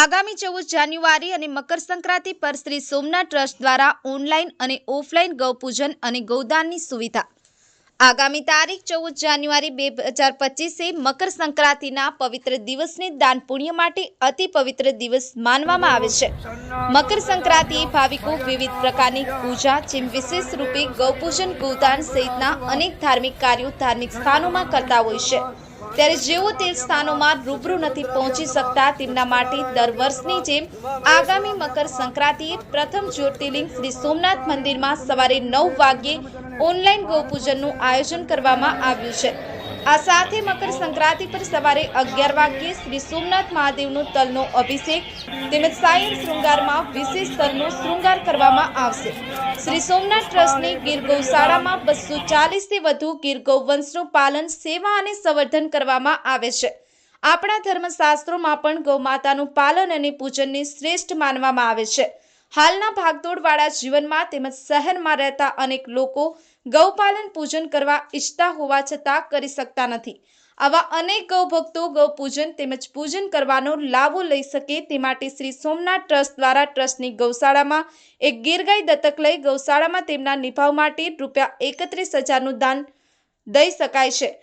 આગામી 14 જાન્યુઆરી અને મકર સંક્રાંતિ પર શ્રી સોમનાથ ટ્રસ્ટ દ્વારા ઓનલાઈન અને ઓફલાઈન ગૌપૂજન અને ગૌદાનની સુવિધા। આગામી તારીખ 14 જાન્યુઆરી 2025 મકર સંક્રાંતિના પવિત્ર દિવસને દાન પુણ્ય માટે અતિ પવિત્ર દિવસ માનવામાં આવે છે। મકર સંક્રાંતિએ ભાવિકો વિવિધ પ્રકારની પૂજા જેમ વિશેષ રૂપે ગૌપૂજન, ગૌદાન સહિતના અનેક ધાર્મિક કાર્યો ધાર્મિક સ્થાનોમાં કરતા હોય છે। ત્યારે જેઓ તે સ્થાનોમાં રૂબરૂ નથી પહોંચી શકતા તેમના માટે દર વર્ષની જેમ આગામી મકર સંક્રાંતિએ પ્રથમ જ્યોતિર્લિંગ શ્રી સોમનાથ મંદિરમાં સવારે 9 વાગ્યે ઓનલાઈન ગૌપૂજનનું આયોજન કરવામાં આવ્યું છે। આ સાથે મકર સંક્રાંતિ પર સવારે 11 વાગ્યે શ્રી સોમનાથ મહાદેવનો તલનો અભિષેક તેમજ સાયં શૃંગારમાં વિશેષ તલનો શૃંગાર કરવામાં આવશે। શ્રી સોમનાથ ટ્રસ્ટની ગીર ગૌશાળામાં 240 થી વધુ ગીર ગૌવંશનું પાલન, સેવા અને સંવર્ધન કરવામાં આવે છે। આપણા ધર્મશાસ્ત્રોમાં પણ ગૌમાતાનું પાલન અને પૂજનને શ્રેષ્ઠ માનવામાં આવે છે। હાલના ભાગદોડવાળા જીવનમાં તેમજ શહેરમાં રહેતા અનેક લોકો ગૌપાલન પૂજન કરવા ઈચ્છતા હોવા છતાં કરી શકતા નથી। આવા અનેક ગૌભક્તો ગૌપૂજન તેમજ પૂજન કરવાનો લાભો લઈ શકે તે માટે શ્રી સોમનાથ ટ્રસ્ટ દ્વારા ટ્રસ્ટની ગૌશાળામાં એક ગીર ગાય દત્તક લઈ ગૌશાળામાં તેમના નિભાવ માટે રૂપિયા 31,000નું દાન દઈ શકાય છે।